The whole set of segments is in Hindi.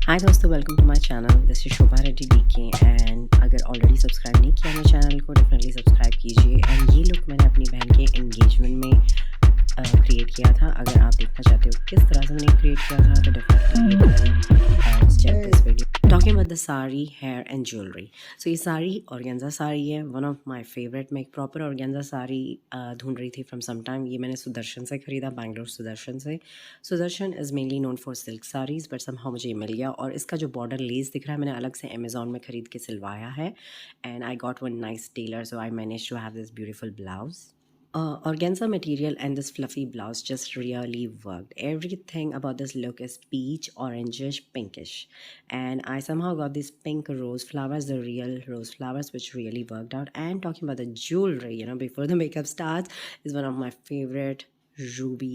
हाय दोस्तों, welcome to my channel. This is Shobha Reddy D K and अगर ऑलरेडी सब्सक्राइब नहीं किया मेरे चैनल को डेफिनेटली सब्सक्राइब कीजिए। एंड ये लुक मैंने अपनी बहन के एंगेजमेंट में क्रिएट किया था। अगर आप देखना चाहते हो किस तरह से मैंने क्रिएट किया था तो definitely check this video. Talking about the sari, hair and jewellery. So ये साड़ी ऑर्गेन्जा साड़ी है, वन ऑफ माय फेवरेट। मैं एक प्रॉपर ऑर्गेन्जा साड़ी ढूंढ रही थी फ्रॉम सम टाइम। ये मैंने सुदर्शन से ख़रीदा, बैंगलोर सुदर्शन से। Sudarshan is mainly known for silk saris, but somehow मुझे ये मिल गया। और इसका जो बॉर्डर लेस दिख रहा है मैंने अलग से अमेज़ॉन में ख़रीद के सिलवाया है। And I got one nice tailor, so I manage to have this beautiful blouse. Organza material and this fluffy blouse just really worked. Everything about this look is peach, orangish, pinkish. And I somehow got these pink rose flowers, the real rose flowers, which really worked out. And talking about the jewelry, before the makeup starts, is one of my favorite ruby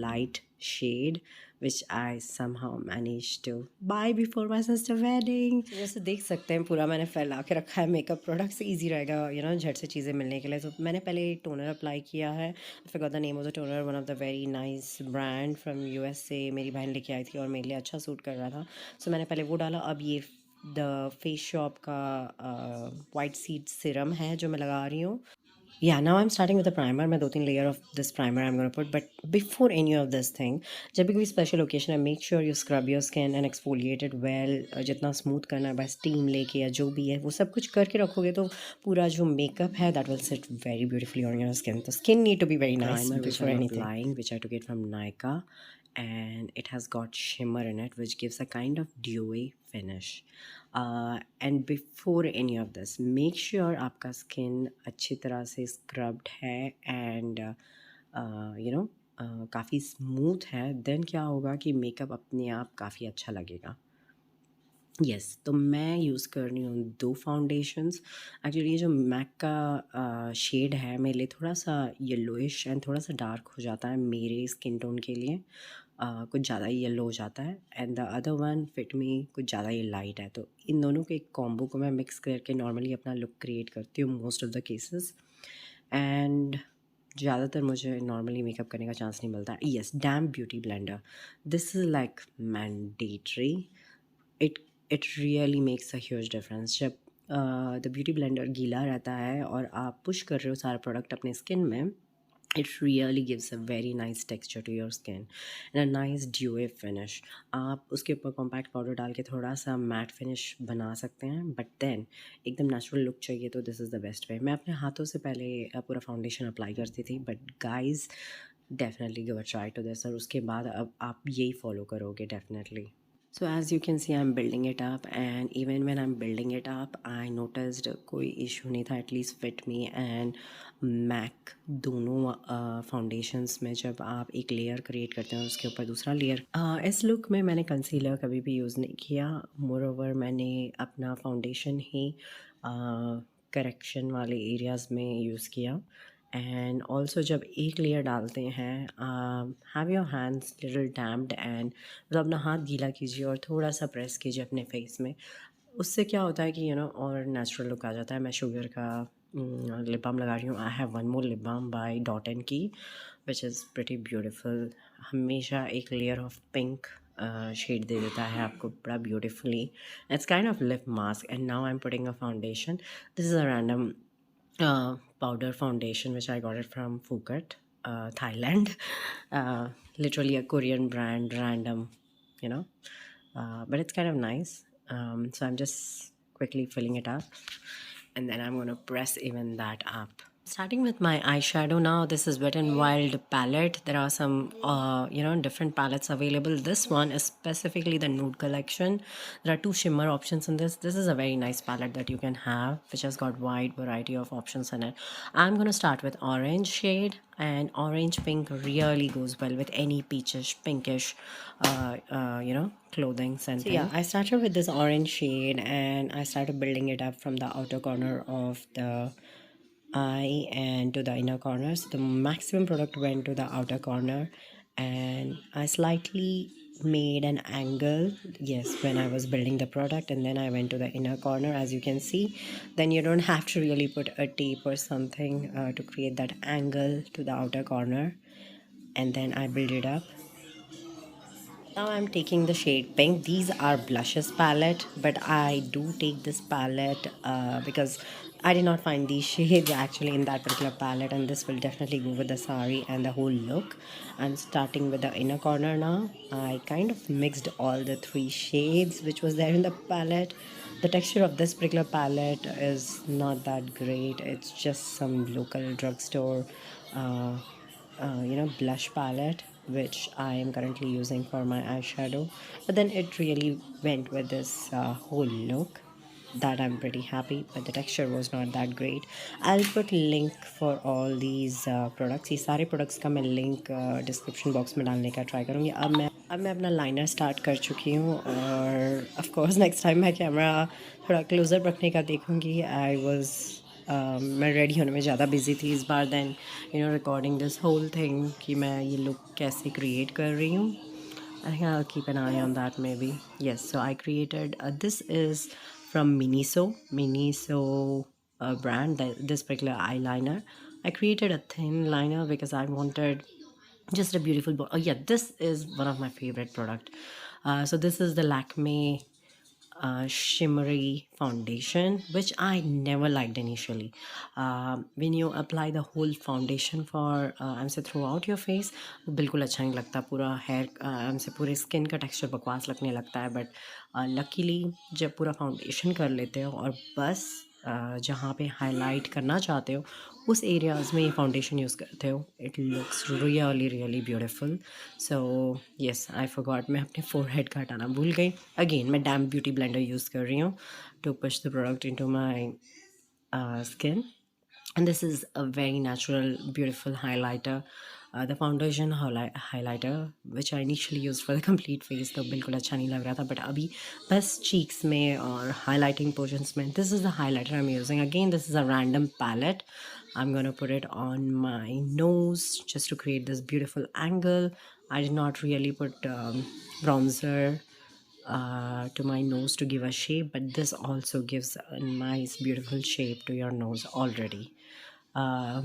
light shade, which I somehow managed to buy before my sister wedding. तो जैसे देख सकते हैं पूरा मैंने फैला के रखा है मेकअप प्रोडक्ट्स, ईजी रहेगा झट से चीज़ें मिलने के लिए। तो मैंने पहले टोनर अप्लाई किया है। I forgot the name of the toner, one of the very nice brand from US से मेरी बहन लेके आई थी और मेरे लिए अच्छा सूट कर रहा था। सो मैंने पहले वो डाला। अब ये द फेस शॉप का वाइट सीड सिरम है जो मैं लगा रही हूँ। Yeah, now I'm starting with a primer. मैं 2-3 layer of this primer I'm going to put. But before any of this thing, जब भी कोई special occasion है, make sure you scrub your skin and exfoliate it well. जितना smooth करना है बस steam लेके या जो भी है वो सब कुछ करके रखोगे तो पूरा जो makeup है that will sit very beautifully on your skin. तो skin need to be very nice primer before anything. Applying, which I took it from Nykaa, and it has got shimmer in it, which gives a kind of dewy finish. And before any of this make sure आपका स्किन अच्छी तरह से स्क्रब्ड है एंड काफ़ी स्मूथ है। देन क्या होगा कि मेकअप अपने आप काफ़ी अच्छा लगेगा। यस तो मैं यूज़ कर रही हूँ 2 फाउंडेशंस। एक्चुअली ये जो मैक का शेड है मेरे लिए थोड़ा सा येलोइश एंड थोड़ा सा डार्क हो जाता है मेरे स्किन टोन के लिए। कुछ ज़्यादा ही येलो हो जाता है and the other one fit me कुछ ज़्यादा ही लाइट है। तो इन दोनों के एक कॉम्बो को मैं मिक्स करके नॉर्मली अपना लुक क्रिएट करती हूँ most of the cases. And ज़्यादातर मुझे नॉर्मली मेकअप करने का चांस नहीं मिलता। Yes, dam beauty blender, this is like mandatory. It it really makes a huge difference. जब द ब्यूटी ब्लेंडर गीला रहता है और आप पुश कर रहे हो सारा प्रोडक्ट अपने स्किन में, it really gives a very nice texture to your skin and a nice dewy finish. आप उसके ऊपर कॉम्पैक्ट पाउडर डाल के थोड़ा सा मैट फिनिश बना सकते हैं, बट देन एकदम नेचुरल लुक चाहिए तो this is the best way. मैं अपने हाथों से पहले पूरा फाउंडेशन अप्लाई करती थी, but guys definitely give a try to this. और उसके बाद अब आप यही फॉलो करोगे definitely. So as you can see, I'm building it up, and even when I'm building it up, I noticed कोई issue नहीं था, at least fit me and MAC दोनों फाउंडेशंस में जब आप एक लेयर क्रिएट करते हैं उसके ऊपर दूसरा लेयर। इस लुक में मैंने कंसीलर कभी भी यूज़ नहीं किया। मोर ओवर मैंने अपना फाउंडेशन ही करेक्शन वाले एरियाज़ में यूज़ किया। एंड ऑल्सो जब एक लेयर डालते हैं, have your hands little damped and मतलब अपना हाथ गीला कीजिए और थोड़ा सा प्रेस कीजिए अपने फेस में। उससे क्या होता है कि और नेचुरल लुक आ जाता है। मैं शुगर का लिप बाम लगा रही हूँ। I have one more lip balm by dot and key which is pretty beautiful. हमेशा एक लेयर ऑफ पिंक शेड दे देता है आपको बड़ा beautifully. It's kind of lip mask. And now I am putting a foundation. This is a random powder foundation which I got it from Phuket, Thailand. Literally a Korean brand, random, but it's kind of nice. So I'm just quickly filling it up and then I'm going to press even that up. Starting with my eyeshadow now. This is Wet n Wild palette. There are some different palettes available. This one is specifically the nude collection. There are 2 shimmer options in this. This is a very nice palette that you can have, which has got wide variety of options in it. I'm going to start with orange shade, and orange pink really goes well with any peachish pinkish clothing something. So yeah, I started with this orange shade and I started building it up from the outer corner of the eye and to the inner corner. So the maximum product went to the outer corner and I slightly made an angle, yes, when I was building the product, and then I went to the inner corner, as you can see. Then you don't have to really put a tape or something to create that angle to the outer corner, and then I build it up. Now I'm taking the shade pink. These are blushes palette, but I do take this palette because I did not find these shades actually in that particular palette, and this will definitely go with the sari and the whole look. I'm starting with the inner corner now. I kind of mixed all the three shades which was there in the palette. The texture of this particular palette is not that great. It's just some local drugstore uh, blush palette which I am currently using for my eyeshadow, but then it really went with this whole look that I'm pretty happy, but the texture was not that great. I'll put link for all these products. ये सारे products का मैं link description box में डालने का try करूँगी. अब मैं अपना लाइनर स्टार्ट कर चुकी हूँ और ऑफ कोर्स नेक्स्ट टाइम मैं कैमरा थोड़ा क्लोज़र रखने का देखूँगी. मैं रेडी होने में ज़्यादा बिजी थी इस बार then recording this whole thing कि मैं ये लुक कैसे क्रिएट कर रही हूँ. I think I'll keep an eye on that maybe. Yes, so I created this is from Miniso. Miniso brand, this particular eyeliner. I created a thin liner because I wanted just a beautiful oh yeah, this is one of my favorite product. So this is the Lakme shimmery foundation which I never liked initially. When you apply the whole foundation for I'm say throughout your face, वो बिल्कुल अच्छा नहीं लगता. पूरा हेयर I'm say पूरे स्किन का टेक्सचर बकवास लगने लगता है. बट लकीली जब पूरा फाउंडेशन कर लेते हो और बस जहाँ पे हाईलाइट करना चाहते हो उस एरियाज़ में ये फाउंडेशन यूज़ करते हो, it looks really really beautiful. So yes, I forgot, मैं अपने फोरहेड का हटाना भूल गई. अगेन मैं डैम ब्यूटी ब्लेंडर यूज़ कर रही हूँ to push the product into my skin. And this is a very natural beautiful highlighter. The foundation highlighter which I initially used for the complete face तो बिल्कुल अच्छा नहीं लग रहा था, बट अभी बस cheeks में और highlighting portions में this is the highlighter I'm using. Again, this is a random palette. I'm gonna put it on my nose just to create this beautiful angle. I did not really put bronzer to my nose to give a shape, but this also gives a nice beautiful shape to your nose already. uh,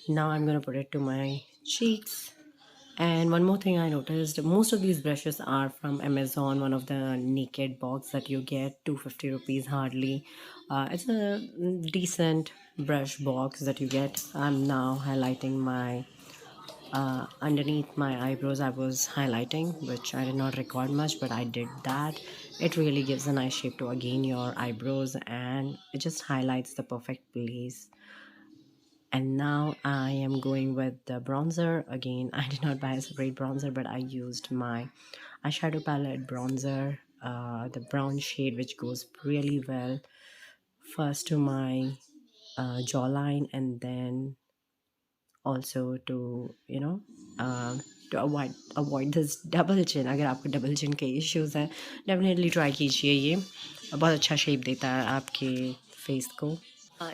Now I'm gonna put it to my cheeks. And one more thing I noticed, most of these brushes are from Amazon, one of the naked box that you get, 250 rupees hardly. It's a decent brush box that you get. I'm now highlighting my underneath my eyebrows. I was highlighting, which I did not record much, but I did that. It really gives a nice shape to again your eyebrows, and it just highlights the perfect place. And now I am going with the bronzer. Again, I did not buy a separate bronzer, but I used my eyeshadow palette bronzer, the brown shade, which goes really well first to my jawline, and then also to to avoid this double chin. अगर आपको double chin के issues है, definitely try कीजिए. ये बहुत अच्छा shape देता है आपके face को.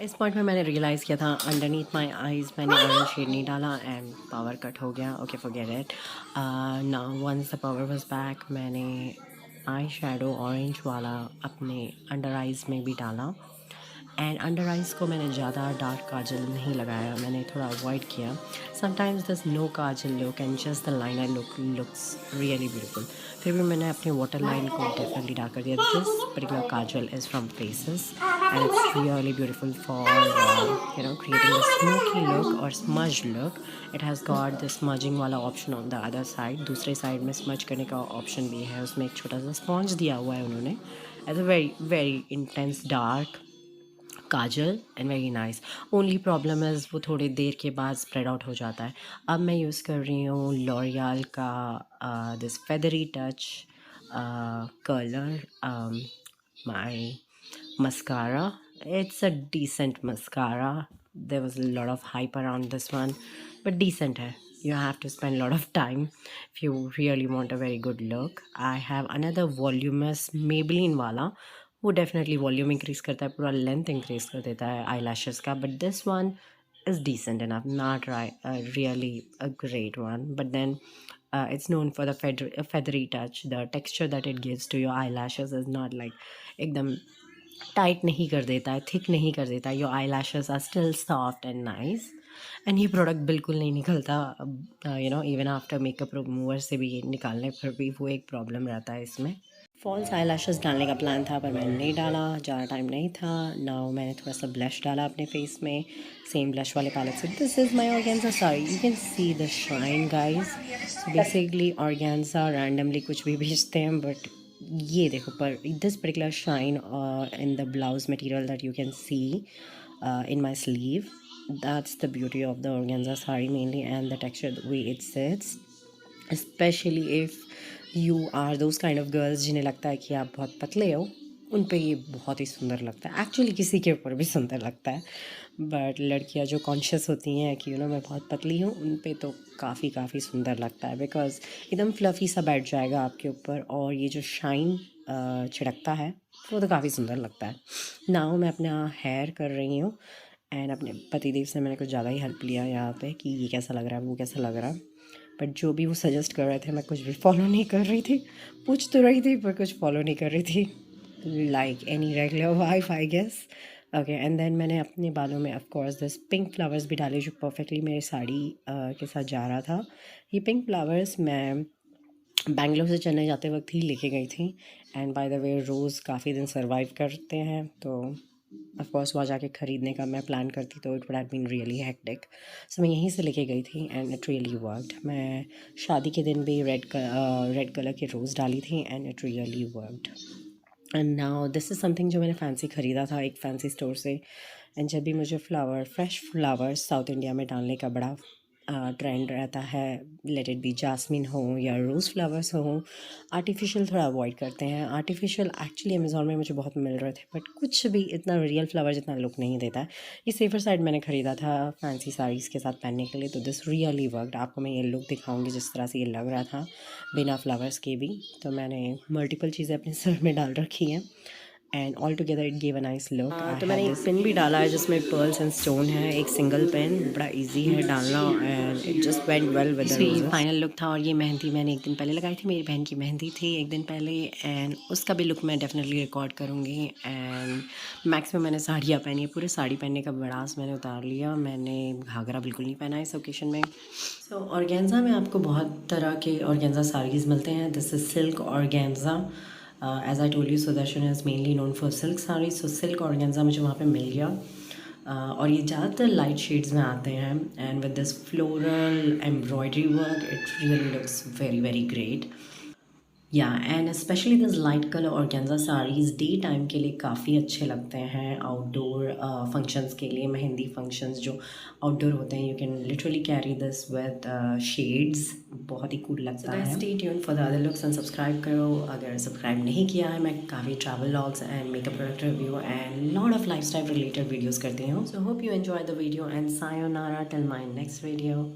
इस पॉइंट में मैंने रियलाइज़ किया था अंडरनीथ माई आईज़ मैंने ऑरेंज शेड नहीं डाला एंड पावर कट हो गया. Okay, forget it. Now once the power was back, मैंने आई शेडो ऑरेंज वाला अपने अंडर आइज़ में भी डाला. एंड अंडर आइज़ को मैंने ज़्यादा डार्क काजल नहीं लगाया, मैंने थोड़ा अवॉइड किया. Sometimes this no kajal look and just the liner looks really beautiful. फिर भी मैंने अपने वाटर लाइन को डेफिनेटली डार्क कर दिया. This particular kajal is from Faces and it's really beautiful for creating a smoky look or smudge look. It has got the smudging वाला option on the other side. दूसरे side में smudge करने का option भी है. उसमें एक छोटा सा sponge दिया हुआ है उन्होंने. It's a very very intense dark Kajal and very nice. Only problem is वो थोड़ी देर के बाद स्प्रेड आउट हो जाता है. अब मैं यूज़ कर रही हूँ लॉरियल का this feathery touch colour my mascara. It's a decent mascara. There was a lot of hype around this one, but decent hai. You have to spend a lot of time if you really want a very good look. I have another voluminous Maybelline wala. वो definitely volume increase करता है, पूरा length increase कर देता है eyelashes का. But this one is decent enough, not really a great one. But then it's known for the feathery touch. The texture that it gives to your eyelashes is not like एकदम टाइट नहीं कर देता है, थिक नहीं कर देता है. Your eye lashes are still soft and nice. And ये प्रोडक्ट बिल्कुल नहीं निकलता, इवन आफ्टर मेकअप रिमूवर से भी निकालने पर भी वो एक प्रॉब्लम रहता है इसमें। फॉल्स आई लैशेस डालने का प्लान था पर मैंने नहीं डाला, ज़्यादा टाइम नहीं था। नाउ मैंने थोड़ा सा ब्लश डाला अपने फेस में, सेम ब्लश वाले पैलेट से। This is my organza sari, you can see the shine guys. So basically organza randomly कुछ भी भेजते हैं, बट ये देखो पर this particular shine in the blouse material that you can see in my sleeve. That's the beauty of the organza sari mainly, and the texture, the way it sits, especially if you are those kind of girls जिन्हें लगता है कि आप बहुत पतले हो, उन पे ये बहुत ही सुंदर लगता है। एक्चुअली किसी के ऊपर भी सुंदर लगता है, बट लड़कियां जो कॉन्शियस होती हैं कि मैं बहुत पतली हूँ, उन पे तो काफ़ी सुंदर लगता है, बिकॉज एकदम फ्लफ़ी सा बैठ जाएगा आपके ऊपर, और ये जो शाइन छिड़कता है वो तो काफ़ी सुंदर लगता है। नाउ मैं अपना हेयर कर रही हूँ, एंड अपने पतिदेव से मैंने कुछ ज़्यादा ही हेल्प लिया यहाँ पे कि ये कैसा लग रहा है, वो कैसा लग रहा है। बट जो भी वो सजेस्ट कर रहे थे मैं कुछ भी फॉलो नहीं कर रही थी, पूछ तो रही थी पर कुछ फॉलो नहीं कर रही थी, like any regular wife I guess. Okay, and then मैंने अपने बालों में of course this pink flowers भी डाले जो परफेक्टली मेरी साड़ी के साथ जा रहा था। ये पिंक फ्लावर्स मैं बैंगलोर से चेन्नई जाते वक्त ही लेके गई थी, एंड बाय द वे रोज़ काफ़ी दिन सर्वाइव करते हैं, तो ऑफ कोर्स वहाँ जाके ख़रीदने का मैं प्लान करती तो it would have been really hectic. So मैं यहीं से लेके गई थी एंड इट रियली वर्कड। मैं शादी के दिन भी रेड कलर की रोज़ डाली थी and it really worked. And now this is something जो मैंने फैंसी ख़रीदा था एक फैंसी स्टोर से। एंड जब भी मुझे फ्रेश फ्लावर्स साउथ इंडिया में डालने का बड़ा ट्रेंड रहता है, लेट इट बी जास्मिन हो या रोज़ फ्लावर्स हो, आर्टिफिशियल थोड़ा अवॉइड करते हैं। आर्टिफिशियल एक्चुअली अमेज़ॉन में मुझे बहुत मिल रहे थे, बट कुछ भी इतना रियल फ्लावर जितना लुक नहीं देता है। ये सेफर साइड मैंने ख़रीदा था फैंसी साड़ीज़ के साथ पहनने के लिए, तो दिस रियली वर्कड। आपको मैं ये लुक दिखाऊंगी जिस तरह से ये लग रहा था बिना फ्लावर्स के भी। तो मैंने मल्टीपल चीज़ें अपने सर में डाल रखी हैं, and all together it give a nice look. तो मैंने एक पिन भी डाला है जिसमें पर्ल्स एंड स्टोन है, एक सिंगल पेन, बड़ा इजी है डालना, and it just went well with the roses. Final look था। और ये मेहंदी मैंने एक दिन पहले लगाई थी, मेरी बहन की मेहंदी थी एक दिन पहले, एंड उसका भी लुक मैं डेफिनेटली रिकॉर्ड करूँगी। एंड मैक्स में मैंने साड़ियाँ पहनी है, पूरे साड़ी पहनने का बड़ास मैंने उतार लिया, मैंने घाघरा बिल्कुल नहीं पहना इस ओकेशन में। सो ऑर्गेन्जा में आपको बहुत तरह के ऑर्गेन्जा साड़ीज़ मिलते हैं। This is silk organza. As I told you, Sudarshan is mainly known for silk sari, so silk organza मुझे वहाँ पे मिल गया। और ये ज़्यादातर लाइट शेड्स में आते हैं, and with this floral embroidery work it really looks very very great. या and specially this light colour organza saris day time के लिए काफ़ी अच्छे लगते हैं, आउटडोर फंक्शंस के लिए, मेहंदी फंक्शंस जो आउटडोर होते हैं, you can literally carry this with shades, बहुत ही कूल लगता है। Stay tuned for the other looks and subscribe करो अगर सब्सक्राइब नहीं किया है। मैं काफ़ी travel vlogs and makeup product review and lot of lifestyle related videos करती हूँ। So hope you enjoy the video and sayonara till my next video.